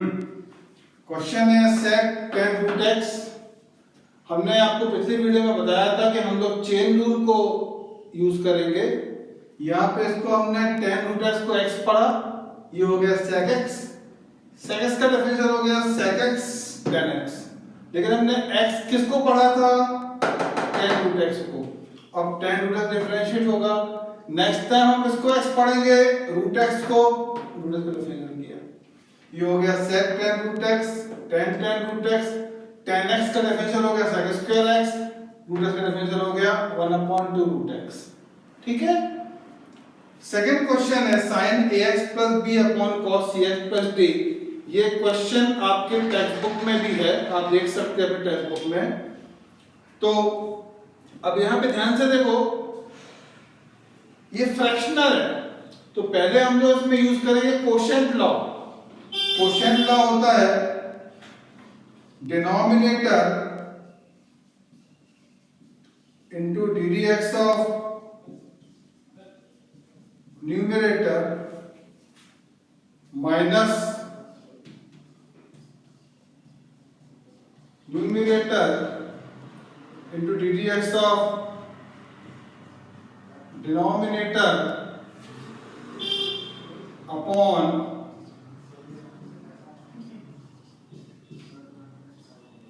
Question है sec tan root x। हमने आपको पिछली वीडियो में बताया था कि हम लोग चेन रूल को यूज करेंगे। यहाँ पे इसको हमने tan root x को x पढ़ा, ये हो गया sec x। sec x का डिफरेंशियल हो गया sec x tan x। लेकिन हमने x किसको पढ़ा था? tan root x को। अब tan root x डिफरेंशिएट होगा। नेक्स्ट टाइम हम इसको x पढ़ेंगे, root x को root x का डिफरेंशिएट किया, ये हो गया sec tan root x, tan root x, tan x का डिफरेंशियल हो गया sec square x, root x का डिफरेंशियल हो गया 1/2 root x। ठीक है। सेकंड क्वेश्चन है sin ax plus b upon cos cx plus d। ये क्वेश्चन आपके टेक्स्ट बुक में भी है, आप देख सकते हैं अपने टेक्स्ट बुक में। तो अब यहाँ पे ध्यान से देखो, ये फ्रैक्शनल है, तो पहले हम लोग इसमें यूज करेंगे कोशेंट लॉ। कोशेंट लॉ होता है denominator into D D x of numerator minus numerator into D D x of denominator upon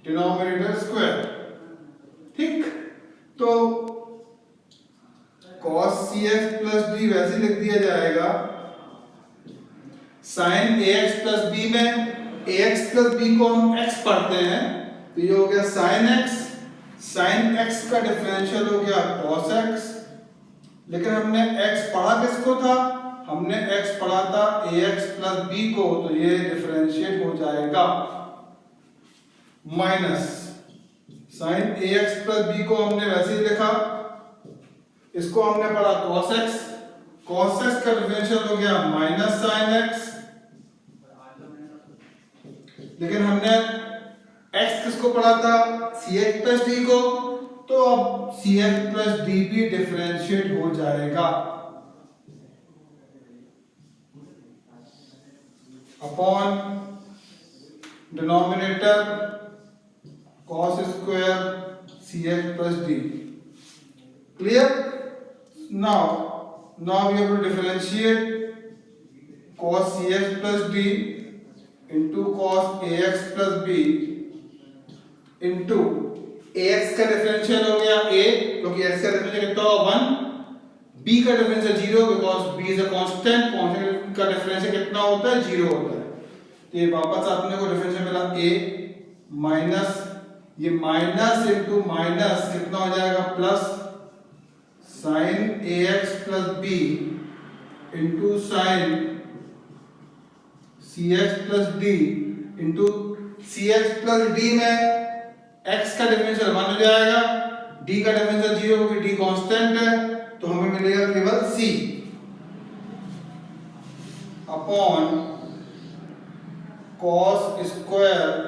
denominator square. ठीक, तो cos cx plus d वैसे लिख दिया जाएगा, sin ax plus b में ax plus b को हम x पढ़ते हैं, तो ये हो गया sin x। sin x का डिफरेंशियल हो गया cos x। लेकिन हमने x पढ़ा किसको था? हमने x पढ़ा था ax plus b को, तो ये डिफरेंशिएट हो जाएगा minus sin ax plus b को हमने वैसे ही लिखा, इसको हमने पढ़ा cos x, cos x का डिफरेंशियल हो गया माइनस sin x। लेकिन हमने x किसको पढ़ा था? cx plus d को, तो अब cx plus d भी डिफरेंशिएट हो जाएगा upon denominator cos square cx plus d। Clear? Now we have to differentiate cos cx plus d into cos ax plus b into ax का differential हो गया a, क्योंकि x का differential कितना होगा 1, b का differential 0 because b is a constant, constant का differential कितना होता है? 0 होता है। तो ये वापस आपने को डिफरेंशियल मिला a माइनस ये माइनस इनटू माइनस कितना हो जाएगा? Plus sin ax plus b into sin cx plus d into cx plus d में x का डिफरेंशियल 1 हो जाएगा, d का डिफरेंशियल 0 क्योंकि d कांस्टेंट है, तो हमें मिलेगा केवल c upon cos square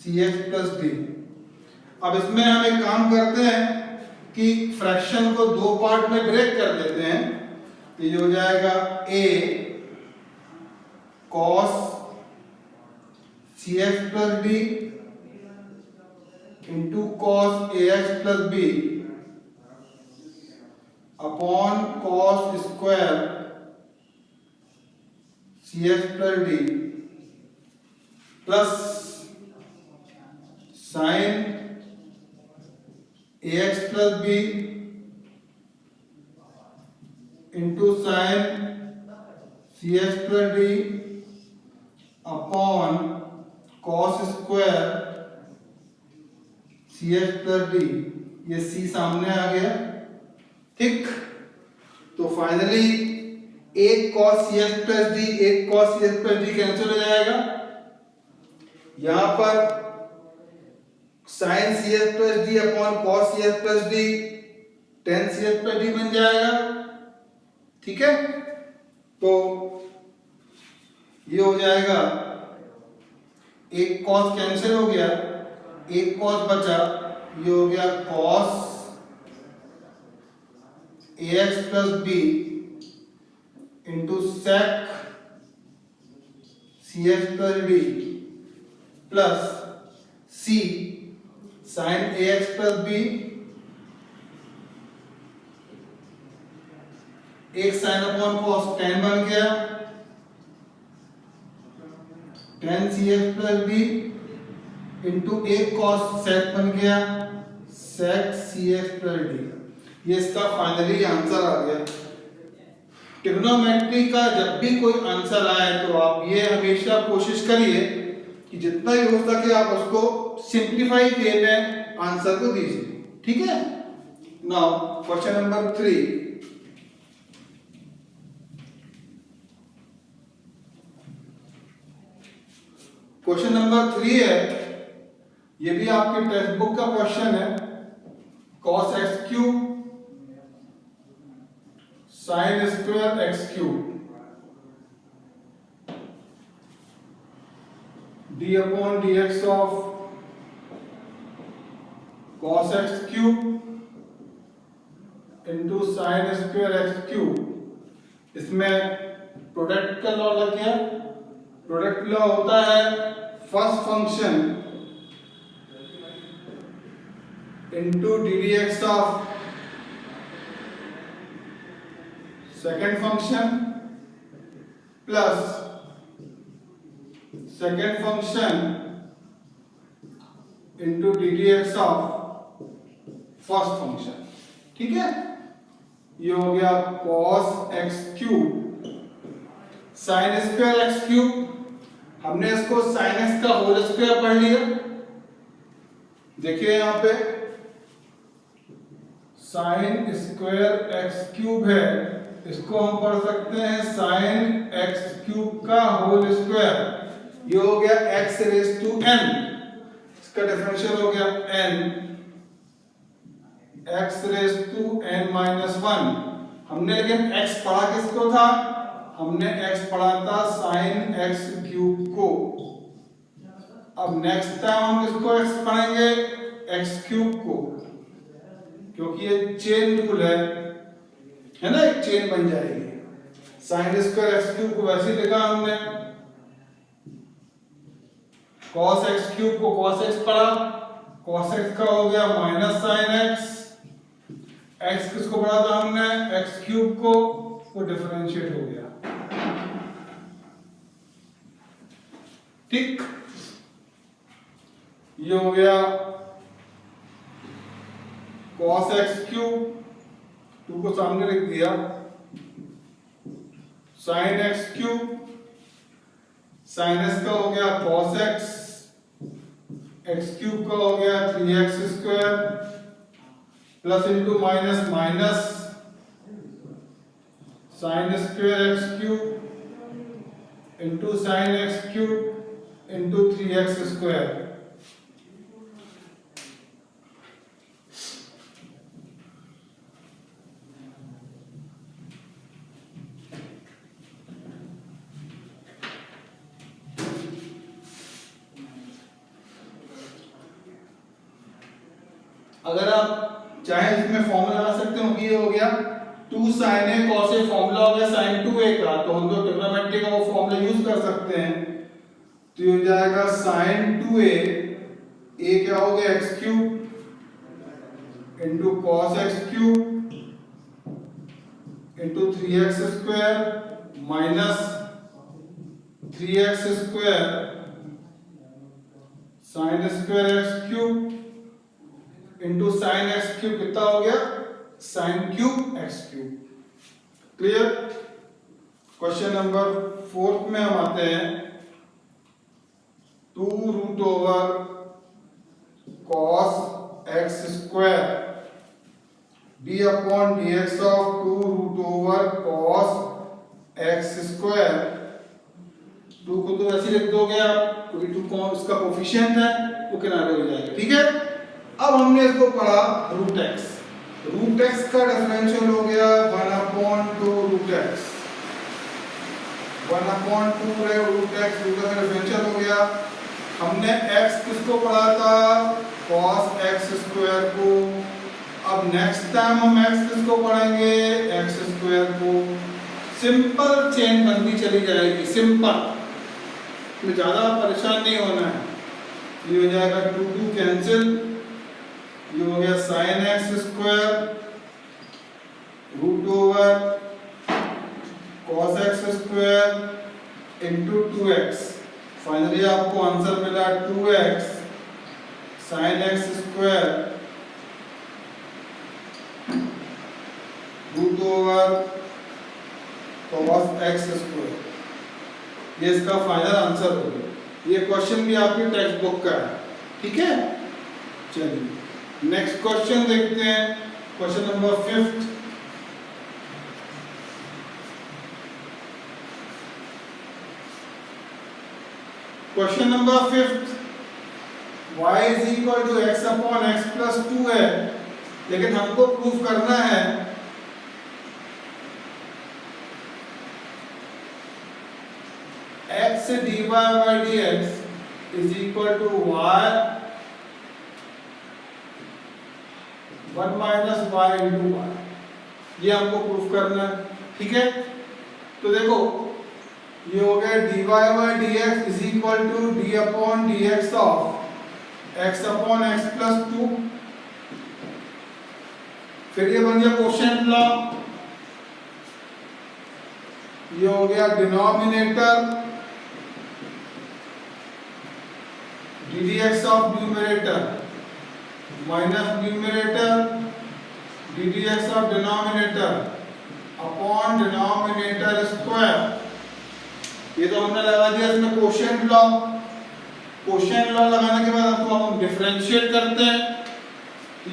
cx plus d। अब इसमें हम एक काम करते हैं कि फ्रैक्शन को दो पार्ट में ब्रेक कर देते हैं, तो ये हो जाएगा a cos cx plus d into cos ax plus b upon cos square cx plus d plus sin ax plus b into sin cx plus d upon cos square cx plus d। ये c सामने आ गया। ठीक, तो finally एक cos cx plus d एक cos cx plus d cancel हो जाएगा। यहां पर sin cx plus d upon cos cx plus d tan cx plus d बन जाएगा। ठीक है, तो ये हो जाएगा, एक cos कैंसिल हो गया, एक cos बचा, ये हो गया cos ax plus b into sec cx plus d plus c sin ax plus b, एक sin अपॉन cos tan बन गया, tan cx plus b into एक cos sec बन गया, sec cx plus d। ये इसका फाइनली आंसर आ गया। ट्रिग्नोमेट्री का जब भी कोई आंसर आए तो आप ये हमेशा कोशिश करिए कि जितना ही हो सके आप उसको सिंप्लीफाई वे में आंसर को दीजिए, ठीक है। Now question number 3। Question number 3 है, ये भी आपके टेक्स्ट बुक का क्वेश्चन है। cos x cube sin square x cube d upon dx of cos x cube into sin square x cube. इसमें प्रोडक्ट का लॉ लग गया। प्रोडक्ट लॉ होता है first function into D D x of second function plus second function into D D x of first function, ठीक है। ये हो गया cos x cube sin square x cube. हमने इसको sin x का होल स्क्वायर पढ़ लिया। देखिए यहां पे sin स्क्वायर x क्यूब है, इसको हम पढ़ सकते हैं sin x क्यूब का होल स्क्वायर। ये हो गया x रेज टू n, इसका डिफरेंशियल हो गया n, x raise to n minus 1। हमने लेकिन x पढ़ा किसको था? हमने x पढ़ा था sin x क्यूब को। अब नेक्स्ट टाइम हम किसको x पढ़ेंगे? x क्यूब को, क्योंकि ये चेन रूल है ना, एक चेन बन जाएगी। sin स्क्वायर x क्यूब को वैसे लिखा हमने, cos x क्यूब को cos x पढ़ा, cos x का हो गया माइनस sin x, x किसको पढ़ा था हमने? x क्यूब को, वो डिफरेंशिएट हो गया, ठीक। ये हो गया cos x क्यूब, 2 को सामने लिख दिया, sin x cube, sin x का हो गया cos x, x क्यूब का हो गया 3x square plus into minus minus sin square x cube into sin x cube into 3x square. अगर आप चाहे इसमें फॉर्मूला लगा सकते हो कि ये हो गया 2 sin a cos a, formula हो गया sin 2a का, तो हम तो ट्रिग्नोमेट्री का वो फॉर्मूला यूज कर सकते हैं। तो ये हो जाएगा sin 2a, a क्या हो गया x cube into cos x cube into 3x square minus 3x square sin square x cube into sine x cube कितना हो गया? Sine cube x cube. Clear? Question number 4 में हम आते हैं। 2 root over cos x square d upon d x of 2 root over cos x square. 2 को तो ऐसे लिख दोगे आप, क्योंकि 2 को इसका कोफिशिएंट है, वो किनारे हो जाएगा, ठीक है। अब हमने इसको पढ़ा रूट एक्स। रूट एक्स का डिफरेंशियल हो गया 1/2 root x, 1/2 root x, root का डिफरेंशियल हो गया। हमने x किसको पढ़ा था? cos x स्क्वायर को। अब नेक्स्ट टाइम हम x किसको पढ़ेंगे? x स्क्वायर को। सिंपल चेन बनती चली जाएगी, सिंपल। में ज़्यादा परेशान नहीं होना है। ये हो जाएगा 2 2 कैंसिल, ये हो गया sine x square root over cos x square into 2x। Finally आपको आंसर मिला 2x sine x square root over cos x square. ये इसका फाइनल आंसर हो गया। ये क्वेश्चन भी आपकी टेक्स्ट बुक का है, ठीक है। चलिए नेक्स्ट क्वेश्चन देखते हैं, question number 5। Question number 5, y is equal to x upon x plus 2 है, लेकिन हमको प्रूफ करना है x dy by dx is equal to y 1 minus y into y। ये हमको प्रूफ करना है, ठीक है। तो देखो ये हो गया dy by dx is equal to d upon dx of x upon x plus 2। फिर ये बन गया कोशेंट लॉ। ये हो गया denominator ddx of numerator minus numerator ddx of denominator upon denominator square. ये तो हमने लगा दिया इसमें कोशेंट लॉ। कोशेंट लॉ लगाने के बाद अब हम डिफरेंशिएट करते हैं।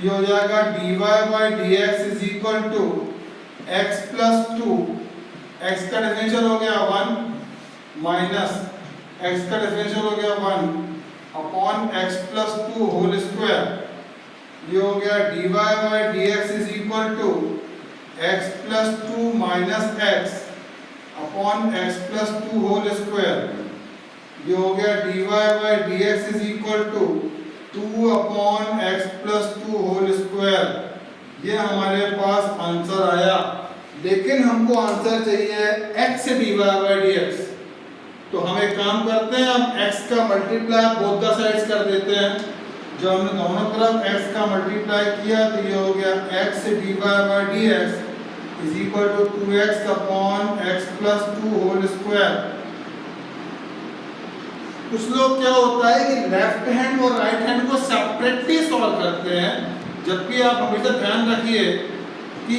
ये हो जाएगा dy by dx is equal to x plus 2, x का डिफरेंशियल हो गया 1 माइनस x का डिफरेंशियल हो गया 1 upon x plus 2 whole square. ये हो गया dy by dx is equal to x plus 2 minus x upon x plus 2 whole square. ये हो गया dy by dx is equal to 2 upon x plus 2 whole square. ये हमारे पास answer आया, लेकिन हमको आंसर चाहिए x से dy by dx। तो हम एक काम करते हैं, हम x का मल्टीप्लाई बोथ द साइड्स कर देते हैं। जो हमने दोनों तरफ x का मल्टीप्लाई किया तो ये हो गया x से dy by dx is equal to 2x upon x plus 2 whole square. कुछ लोग क्या होता है कि लेफ्ट हैंड और राइट हैंड को सेपरेटली सॉल्व करते हैं, जबकि आप हमेशा ध्यान रखिए कि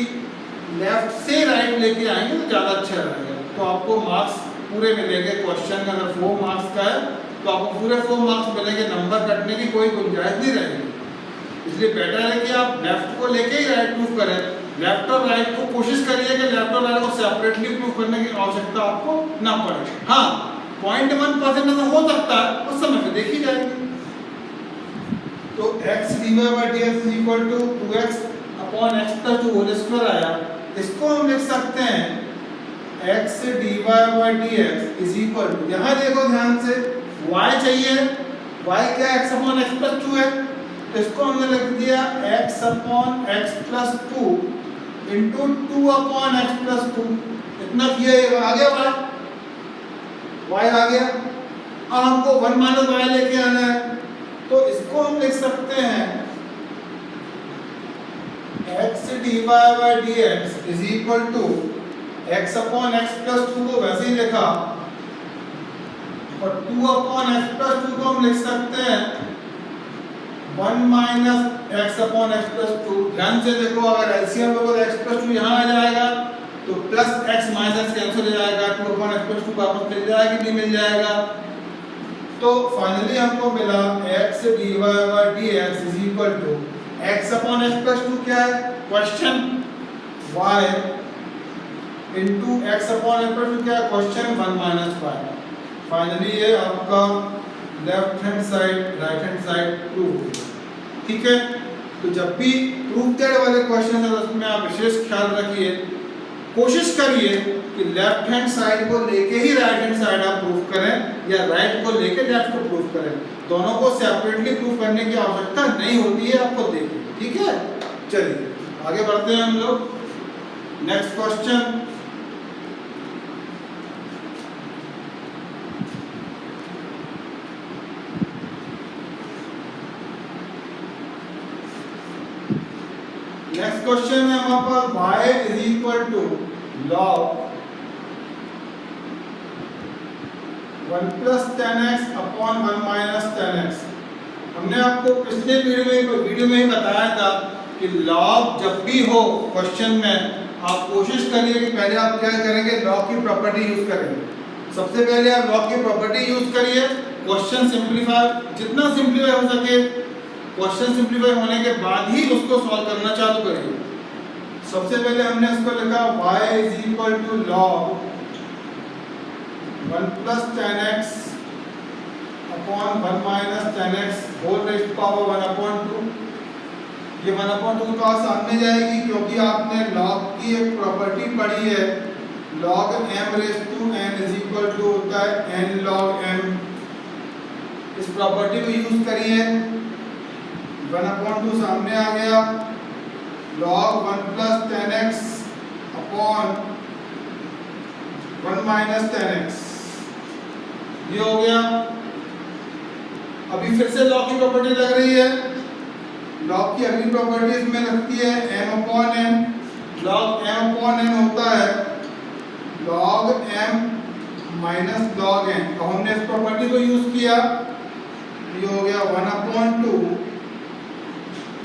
लेफ्ट से राइट लेके आएंगे तो ज़्यादा अच्छा रहेगा। तो आपको मार्क्स पूरे मिलेंगे। क्वेश्चन अगर 4 मार्क्स का है तो आपको पूरे 4 मार्क्स मिलेंगे, नंबर कटने की कोई गुंजाइश नहीं रहेगी। इसलिए बेटर है कि आप लेफ्ट को लेके ही राइट प्रूफ करें। लेफ्ट और राइट को कोशिश करिए कि लेफ्ट और राइट को सेपरेटली प्रूफ करने की आवश्यकता आपको ना पड़े। हाँ, 0.1% ऐसा हो सकता है, उस समय पे देखी जाएगी। तो x dy by dx is equal to 2x upon x plus 2 whole square आया। इसको हम लिख सकते हैं x dy by dx is equal to, यहाँ देखो ध्यान से, y चाहिए, y क्या x upon x plus 2 है, तो इसको हमने लिख दिया x upon x plus 2 into 2 upon x plus 2। इतना किया, ये आ गया y आ गया। अब हमको 1 माइनस y लेके आना है, तो इसको हम लिख सकते हैं x dy by dx is equal to x upon x plus 2 को वैसे ही लिखा, और 2 upon x plus 2 को हम लिख सकते हैं 1 minus x upon x plus 2। ध्यान से देखो, अगर एलसीएम लोगे तो x plus 2 यहाँ आ जाएगा, तो plus x minus x cancel हो जाएगा, 2 upon x plus 2 वापस मिल जाएगा कि नहीं मिल जाएगा। तो फाइनली हमको मिला x dy by dx is equal to x upon x plus 2 क्या है question, y into x upon x plus 2 क्या है क्वेश्चन, 1 माइनस y। फाइनली ये आपका left hand side right hand side proof, ठीक है। तो जब भी प्रूफ दैट वाले क्वेश्चन है उसमें आप विशेष ख्याल रखिए, कोशिश करिए कि लेफ्ट हैंड साइड को लेके ही राइट हैंड साइड आप प्रूफ करें, या राइट को लेके लेफ्ट को प्रूफ करें। दोनों को सेपरेटली प्रूफ करने की आवश्यकता नहीं होती है, आपको देखिए, ठीक है। चलिए आगे बढ़ते हैं हम लोग। नेक्स्ट क्वेश्चन, नेक्स्ट क्वेश्चन है हमारे पास y is equal to log 1 plus 10x upon 1 minus 10x। हमने आपको पिछले वीडियो में ही बताया था कि लॉग जब भी हो क्वेश्चन में आप कोशिश करिए कि पहले आप क्या करेंगे, लॉग की प्रॉपर्टी यूज करेंगे। सबसे पहले आप लॉग की प्रॉपर्टी यूज करिए, क्वेश्चन सिंप्लीफाई जितना सिंप्लीफाई हो सके, क्वेश्चन सिंप्लीफाई होने के बाद ही उसको सॉल्व करना चालू करिए। सबसे पहले हमने इसको लिखा y is equal to log 1 plus 10x upon 1 minus 10x whole raise to power 1 upon 2। ये 1 अपॉन 2 तो सामने जाएगी क्योंकि आपने log की एक प्रॉपर्टी पढ़ी है, log m raise to n is equal to होता है n log m। इस प्रॉपर्टी को यूज करिए, 1 अपॉन 2 सामने आ गया, log 1 plus 10x upon 1 minus 10x ये हो गया। अभी फिर से log की प्रॉपर्टी लग रही है, log की अगली प्रॉपर्टी इसमें लगती है m upon n। log m upon n होता है log m minus log n। तो हमने इस प्रॉपर्टी को यूज किया, ये हो गया 1 upon 2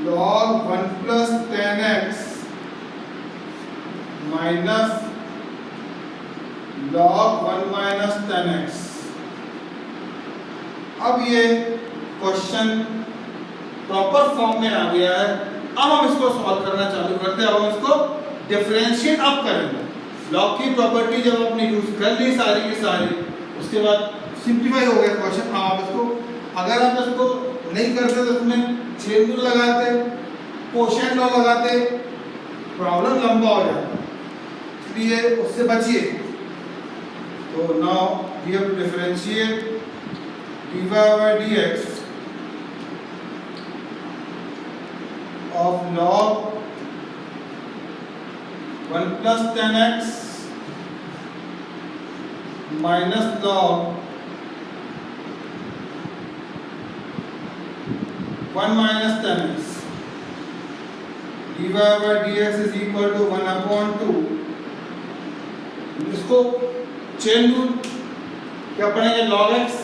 log 1 plus 10x minus log 1 minus 10x। अब ये क्वेश्चन प्रॉपर फॉर्म में आ गया है। अब हम इसको सॉल्व करना चालू करते हैं। अब हम इसको डिफरेंशिएट अप करेंगे। लॉग की प्रॉपर्टी जब आपने यूज कर ली सारी की सारी, उसके बाद सिंप्लीफाई हो गया क्वेश्चन। आप इसको अगर आप इसको नहीं करते तो इसमें चेन रूल लगाते, कोशेंट लॉ लगाते, प्रॉब्लम लंबा हो जाता, इसलिए उससे बचिए। तो now we have to differentiate dy by dx of log 1 plus 10x minus log 1 minus 10x। dy by dx is equal to 1 upon 2। इसको चेन रूल क्या पढ़ेंगे, log x,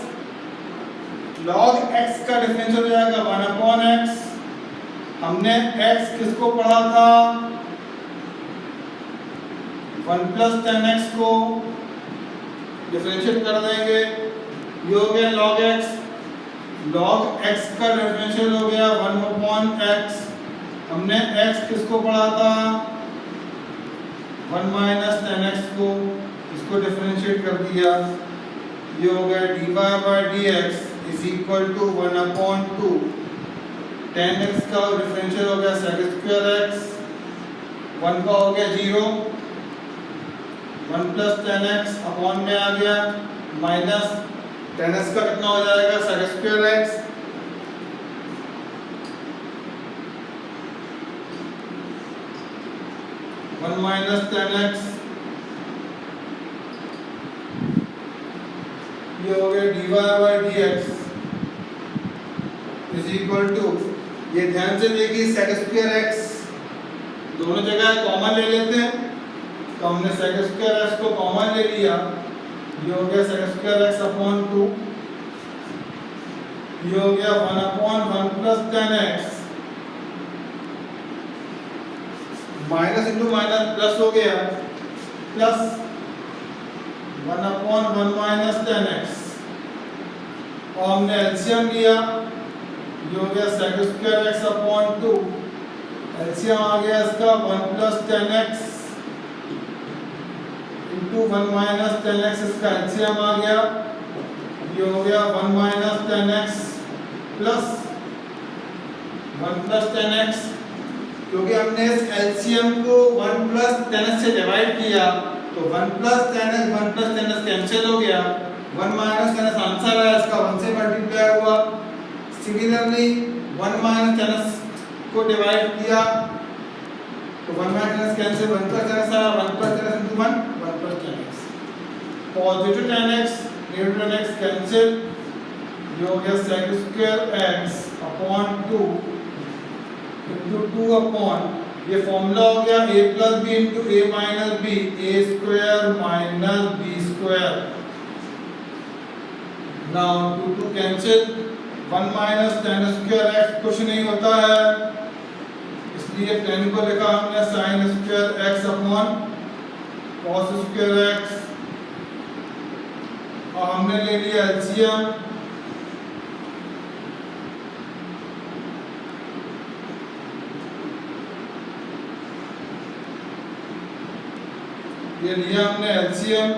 log x का डिफरेंशियल हो जाएगा 1 अपॉन x। हमने x किसको पढ़ा था, 1 प्लस 10x को डिफरेंशिएट कर देंगे, ये हो गया log x। log x का डिफरेंशियल हो गया 1 अपॉन x। हमने x किसको पढ़ा था, 1 माइनस 10x को, इसको डिफरेंशिएट कर दिया, ये हो गया dy by dx is equal to 1 upon 2। 10x का डिफरेंशियल हो गया sec स्क्वायर x, 1 का हो गया 0, 1 प्लस 10x अपॉन में आ गया माइनस 10x का कितना हो जाएगा sec square x। One minus 10x ये हो गया dy by dx is equal to, ये ध्यान से देखिए sec स्क्वायर x दोनों जगह कॉमन ले लेते हैं, तो हमने sec स्क्वायर x को कॉमन ले लिया, ये हो गया sec स्क्वायर x अपॉन 2, ये हो गया 1 upon 1 plus 10x, minus into minus plus हो गया, प्लस 1 अपॉन 1 माइनस 10x, और हमने एलसीएम लिया, ये हो गया sec square x upon 2, LCM आ गया इसका 1 plus 10x into 1 minus 10x, इसका एलसीएम आ गया, ये हो गया 1 minus 10x plus 1 plus 10x। क्योंकि हमने इस एलसीएम को 1 प्लस 10x से डिवाइड किया तो 1 प्लस 10x कैंसिल हो गया, 1 माइनस 10x आंसर आया, इसका 1 से मल्टीप्लाई हुआ। सिमिलरली 1 माइनस 10x को डिवाइड किया तो 1 minus 10x cancel, 1 plus 10x आया, 1 plus 10x into 1 plus 10x, positive 10x negative 10x cancel, ये हो गया sec square x upon 2 into 2 upon ये फॉर्मूला हो गया a plus b into a minus b, a square minus b square. Now 2 cancel, 1 minus ten square x कुछ नहीं होता है, इसलिए टेन को लिखा हमने sine square x upon cos square x, और हमने ले लिया एलसीएम। ये लिया हमने एलसीएम,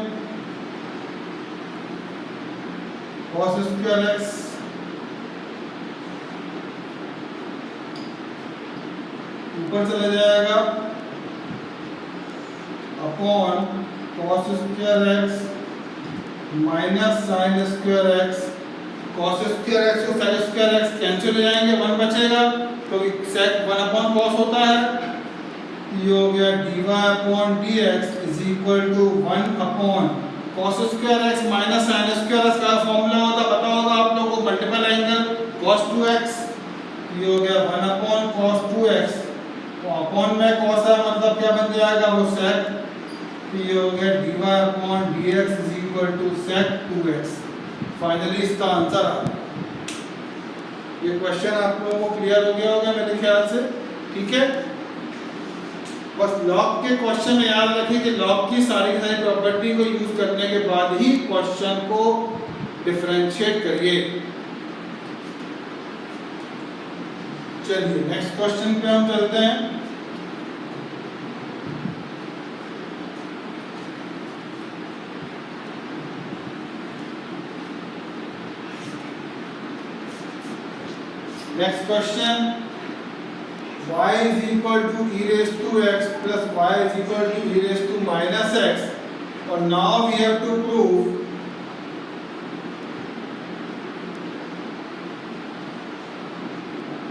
कॉस स्क्वायर एक्स ऊपर चला जाएगा upon cos square x minus sign square x. Cos square x और साइन स्क्वायर एक्स कैंसिल हो जाएंगे, 1 बचेगा, तो सेक 1 अपॉन कॉस होता है, ये हो गया dy upon dx is equal to 1 upon cos square x minus sin square x का फॉर्मूला होता पता होगा आप लोगों को, मल्टीपल एंगल cos 2x, ये हो गया 1 अपॉन cos 2x, तो अपॉन में cos है मतलब क्या बन जाएगा वो sec, ये हो गया dy upon dx is equal to sec 2x। Finally इसका आंसर आ गया। ये क्वेश्चन आप लोगों को क्लियर हो गया होगा मेरे ख्याल से, ठीक है। बस लॉग के क्वेश्चन में याद रखिए कि लॉग की सारी प्रॉपर्टी को यूज करने के बाद ही क्वेश्चन को डिफरेंशिएट करिए। चलिए नेक्स्ट क्वेश्चन पे हम चलते हैं। Next question, y is equal to e raised to x plus y is equal to e raised to minus x, और now we have to prove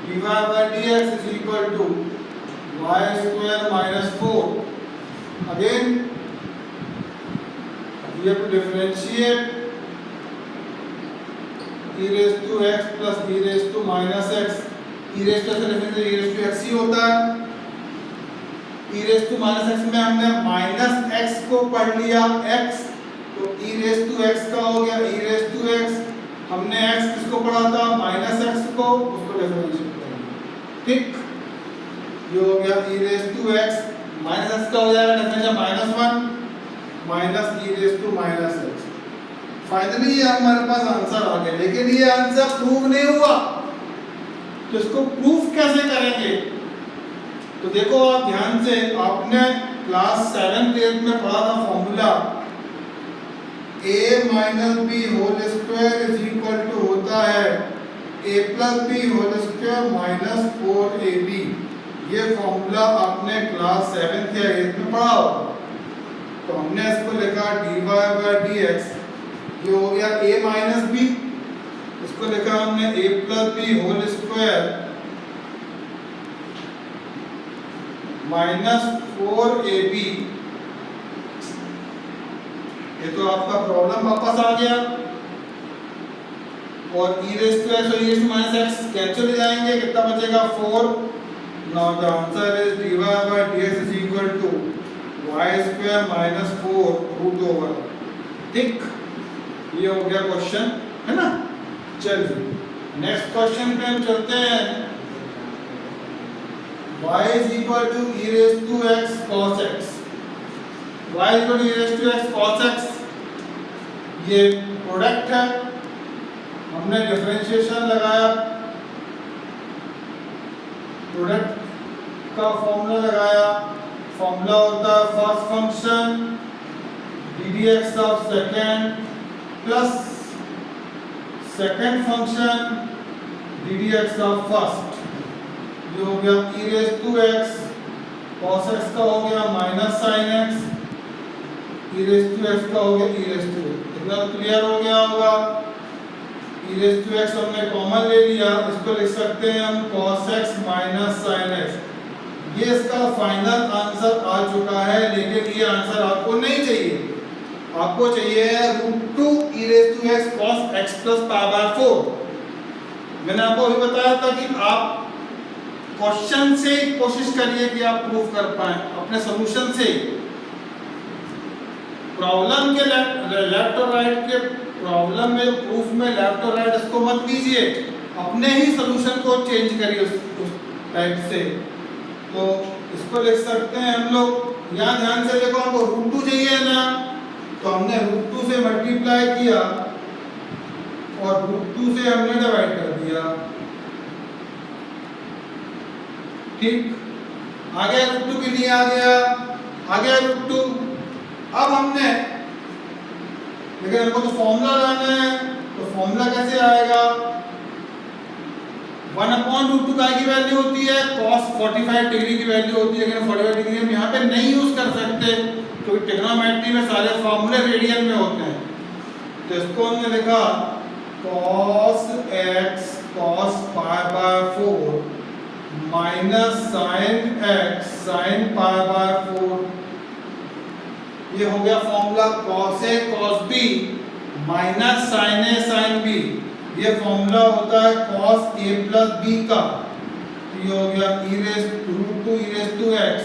dy by dx is equal to y square minus 4. Again we have to differentiate e raised to x plus e raised to minus x। e raised to x ही होता है, e raised to minus x में हमने minus x को पढ़ लिया x, तो e raised to x का हो गया e raised to x, हमने x किसको पढ़ा था माइनस x को, उसको डिफरेंशिएट करेंगे, ठीक। ये हो गया e raised to x minus x का हो जाएगा differentiate -1 minus e raised to minus x। Finally ये हमारे पास आंसर आ गया, लेकिन ये आंसर प्रूव नहीं हुआ, तो इसको प्रूफ कैसे करेंगे। तो देखो आप ध्यान से, आपने क्लास 7th 8th में पढ़ा था formula a minus b whole square is equal to होता है a plus b whole square minus 4ab। ये फॉर्मूला आपने क्लास 7th या 8th में पढ़ा होगा, तो हमने इसको लिखा dy by dx, ये हो गया a माइनस बी, इसको लिखा हमने a plus b whole square minus 4ab। ये तो आपका प्रॉब्लम वापस आ गया, और e raised to x और e raised to minus x cancel हो जाएंगे, कितना बचेगा 4। Now the answer is dy by dx is equal to y square minus 4 root over, ठीक। ये हो गया क्वेश्चन, है ना। चलिए नेक्स्ट क्वेश्चन पे हम चलते हैं। y is equal to e raised to x cos x, y is equal to e raised to x cos x, ये प्रोडक्ट है, हमने डिफरेंशिएशन लगाया, प्रोडक्ट का फॉर्मूला लगाया, फॉर्मूला होता है first function ddx of second plus second function ddx of first. ये हो गया e raised to x cos x का हो गया minus sin x, e raised to x का हो गया e raised to x। इतना तो क्लियर हो गया होगा। e raised to x हमने कॉमन ले लिया, इसको लिख सकते हैं हम cos x minus sin x। ये इसका फाइनल आंसर आ चुका है, लेकिन ये आंसर आपको नहीं चाहिए, आपको चाहिए √2 e raised to x cos x plus pi by 4। मैंने आपको अभी बताया था कि आप क्वेश्चन से कोशिश करिए कि आप प्रूव कर पाए अपने सॉल्यूशन से। प्रॉब्लम के लेफ्ट और राइट के प्रॉब्लम में प्रूफ में लेफ्ट और राइट इसको मत लीजिए, अपने ही सॉल्यूशन को चेंज करिए उस टाइप से। तो इसको लिख सकते हैं हम लोग, यहाँ ध्यान से देखो, हमको √2 चाहिए ना, तो हमने √2 से मल्टीप्लाई किया और √2 से हमने डिवाइड कर दिया। ठीक, आ गया √2 के लिए, आ गया √2। अब हमने लेकिन हमको तो फॉर्मूला लाना है, तो फॉर्मूला कैसे आएगा? 1/√2 का की वैल्यू होती है cos 45 डिग्री की वैल्यू होती है, लेकिन 45 डिग्री हम यहाँ पे नहीं यूज कर सकते क्योंकि ट्रिग्नोमेट्री में सारे फॉर्मूले रेडियन में होते हैं। तो इसको हमने लिखा cos x cos π/4 minus sin x sin π/4। ये हो गया formula cos a cos b minus sin a sin b। ये फॉर्मूला होता है cos a प्लस b का। ये हो गया √2 e⁻x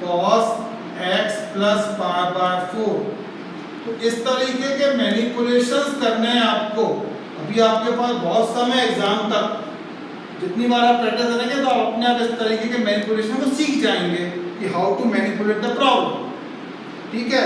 cos x प्लस π/4। तो इस तरीके के मैनिपुलेशंस करने हैं आपको। अभी आपके पास बहुत समय एग्जाम तक, जितनी बार आप प्रैक्टिस करेंगे तो आप अपने आप इस तरीके के मैनिपुलेशन को सीख जाएंगे कि how to manipulate the problem. ठीक है।